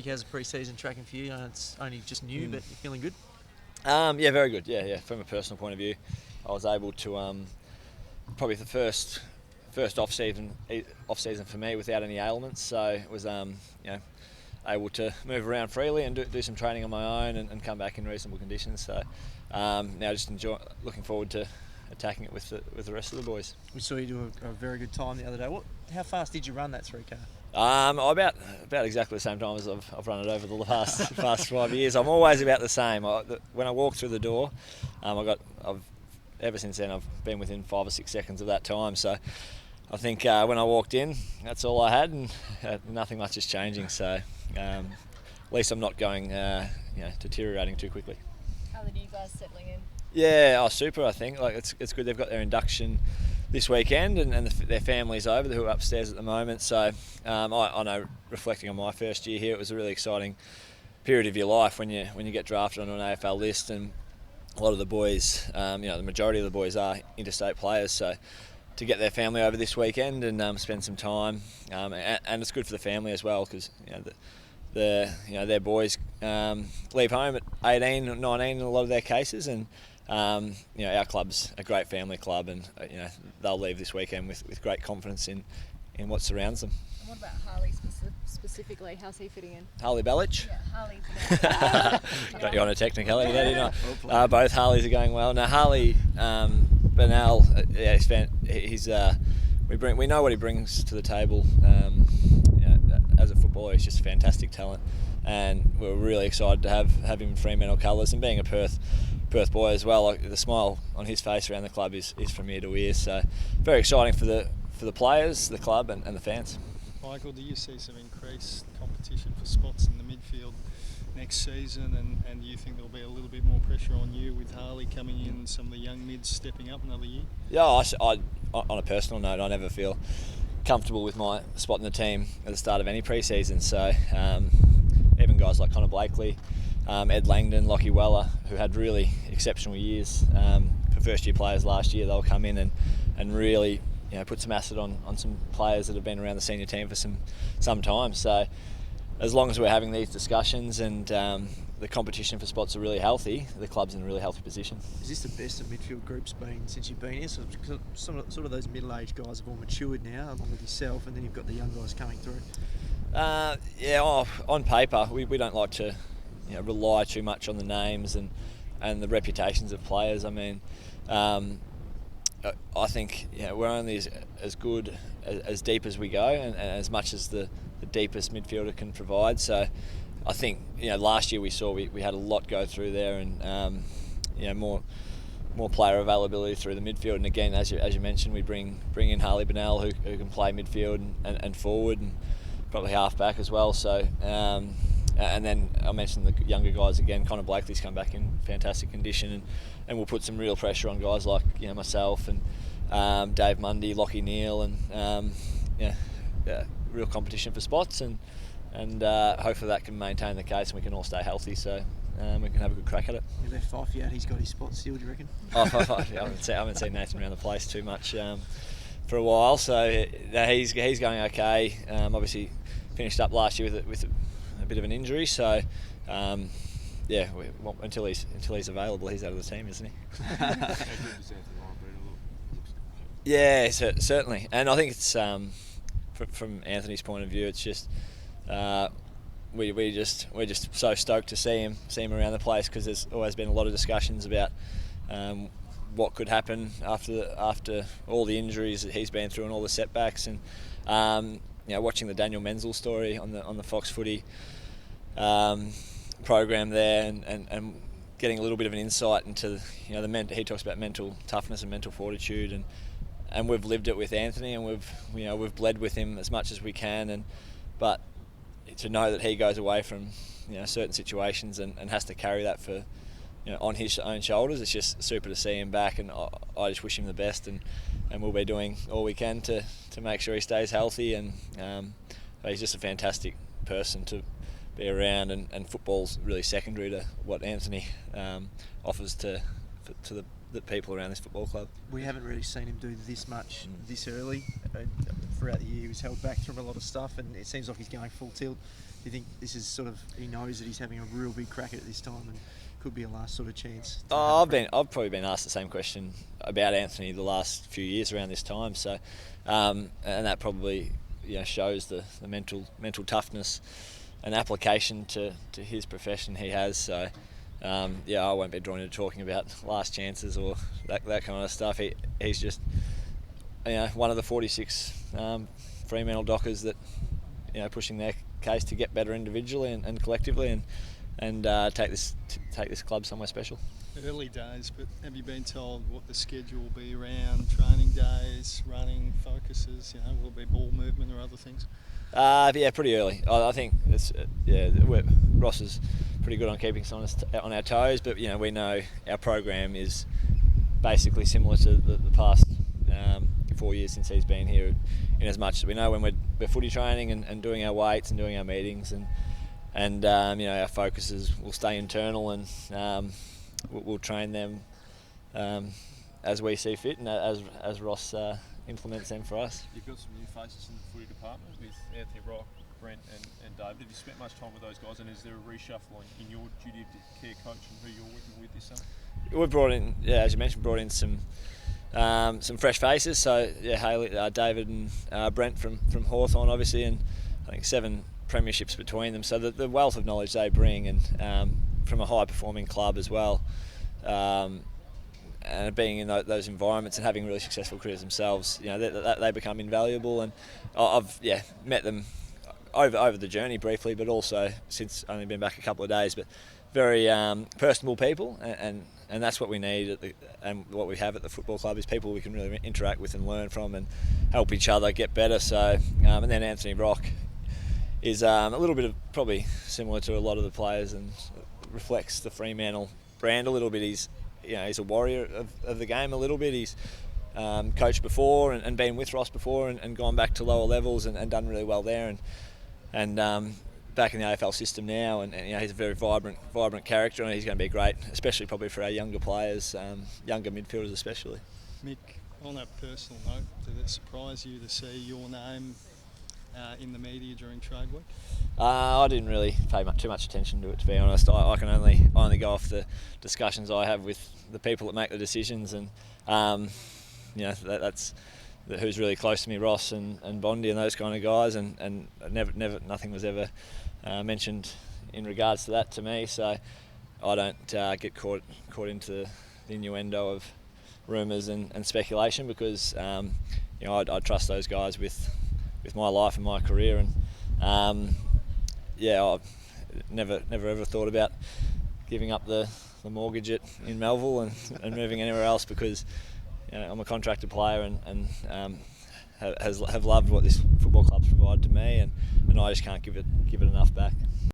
Nick, how's the pre-season tracking for you? It's only just new, but you're feeling good? Yeah, very good. Yeah. From a personal point of view, I was able to probably the first off season for me without any ailments. So it was able to move around freely and do some training on my own and come back in reasonable conditions. So now just looking forward to attacking it with the rest of the boys. We saw you do a very good time the other day. How fast did you run that 3K? About exactly the same time as I've run it over the past 5 years. I'm always about the same. When I walk through the door, ever since then I've been within 5 or 6 seconds of that time. So I think when I walked in, that's all I had, and nothing much is changing. So at least I'm not going deteriorating too quickly. How are the new guys settling in? Yeah, super. I think it's good. They've got their induction this weekend, and their families over who are upstairs at the moment. So I know, reflecting on my first year here, it was a really exciting period of your life when you get drafted onto an AFL list, and a lot of the boys, the majority of the boys are interstate players. So to get their family over this weekend and spend some time, and it's good for the family as well, because their boys leave home at 18 or 19 in a lot of their cases, and our club's a great family club, and they'll leave this weekend with great confidence in what surrounds them. And what about Harley specifically? How's he fitting in? Harley Bellich? Yeah, Harley. Got you on a technicality there, didn't I? Both Harleys are going well. Now Harley Bernal, we know what he brings to the table. As a footballer, he's just a fantastic talent, and we're really excited to have him in Fremantle colours, and being a Perth boy as well. The smile on his face around the club is from ear to ear. So very exciting for the players, the club, and the fans. Michael, do you see some increased competition for spots in the midfield next season, and do you think there'll be a little bit more pressure on you with Harley coming in and some of the young mids stepping up another year? Yeah, I on a personal note, I never feel comfortable with my spot in the team at the start of any pre-season. So even guys like Connor Blakely, Ed Langdon, Lockie Weller, who had really exceptional years for first-year players last year, they'll come in and really put some acid on some players that have been around the senior team for some time. So as long as we're having these discussions and the competition for spots are really healthy, the club's in a really healthy position. Is this the best the midfield group's been since you've been here? So sort of those middle-aged guys have all matured now, along with yourself, and then you've got the young guys coming through. On paper, we don't like to rely too much on the names and the reputations of players. I mean, I think we're only as good as deep as we go, and as much as the deepest midfielder can provide. So I think last year we had a lot go through there, and more player availability through the midfield. And again, as you mentioned, we bring in Harley Bernal who can play midfield and forward, and probably half back as well. So and then I mentioned the younger guys again. Connor Blakely's come back in fantastic condition, and we'll put some real pressure on guys like myself and Dave Mundy, Lockie Neal, and real competition for spots, and hopefully that can maintain the case and we can all stay healthy, so we can have a good crack at it. You left Fifey out, he's got his spot still, do you reckon? I haven't seen Nathan around the place too much for a while, so he's going okay. Obviously finished up last year with a bit of an injury, so until he's available, he's out of the team, isn't he? Yeah, certainly, and I think it's from Anthony's point of view, it's just we're just so stoked to see him around the place, because there's always been a lot of discussions about what could happen after all the injuries that he's been through and all the setbacks, and watching the Daniel Menzel story on the Fox Footy program there, and getting a little bit of an insight into he talks about mental toughness and mental fortitude, and we've lived it with Anthony, and we've bled with him as much as we can, but to know that he goes away from certain situations and has to carry that for on his own shoulders, it's just super to see him back, and I just wish him the best, and we'll be doing all we can to make sure he stays healthy, and he's just a fantastic person to be around, and football's really secondary to what Anthony offers to the people around this football club. We haven't really seen him do this much this early. throughout the year. He was held back from a lot of stuff, and it seems like he's going full tilt. Do you think this is sort of, he knows that he's having a real big crack at it this time and could be a last sort of chance? I've probably been asked the same question about Anthony the last few years around this time. So, and that probably shows the mental toughness and application to his profession he has. So, I won't be drawn into talking about last chances or that kind of stuff. He's just one of the 46 Fremantle Dockers that pushing their case to get better individually and collectively and take this club somewhere special. Early days, but have you been told what the schedule will be around training days, running, focuses? Will it be ball movement or other things? Pretty early. I think Ross is pretty good on keeping us on our toes, but we know our program is basically similar to the past 4 years since he's been here, in as much as we know when we're footy training and doing our weights and doing our meetings and our focuses will stay internal and we'll train them as we see fit and as Ross implements them for us. You've got some new faces in the footy department with Anthony Rock, Brent and David. Have you spent much time with those guys, and is there a reshuffle in your duty of care coach and who you're working with this summer? We've brought in, as you mentioned, some fresh faces. So Haley, David and Brent from Hawthorn, obviously, and I think 7 premierships between them. So the wealth of knowledge they bring, and from a high performing club as well, and being in those environments and having really successful careers themselves, they become invaluable. And I've met them over the journey briefly, but also since only been back a couple of days. But very personable people, and that's what we need and what we have at the football club is people we can really interact with and learn from and help each other get better. So and then Anthony Rock is a little bit of probably similar to a lot of the players and reflects the Fremantle brand a little bit. He's a warrior of the game a little bit. He's coached before and been with Ross before and gone back to lower levels and done really well there and back in the AFL system now, and he's a very vibrant character, and he's going to be great, especially probably for our younger players, younger midfielders especially. Mick, on a personal note, did it surprise you to see your name in the media during trade week? I didn't really pay too much attention to it, to be honest. I can only go off the discussions I have with the people that make the decisions, and that's who's really close to me, Ross and Bondi and those kind of guys, and never nothing was ever mentioned in regards to that to me. So I don't get caught into the innuendo of rumours and speculation, because I trust those guys with my life and my career, and I've never ever thought about giving up the mortgage in Melville and moving anywhere else, because I'm a contracted player and have loved what this football club's provided to me, and I just can't give it enough back.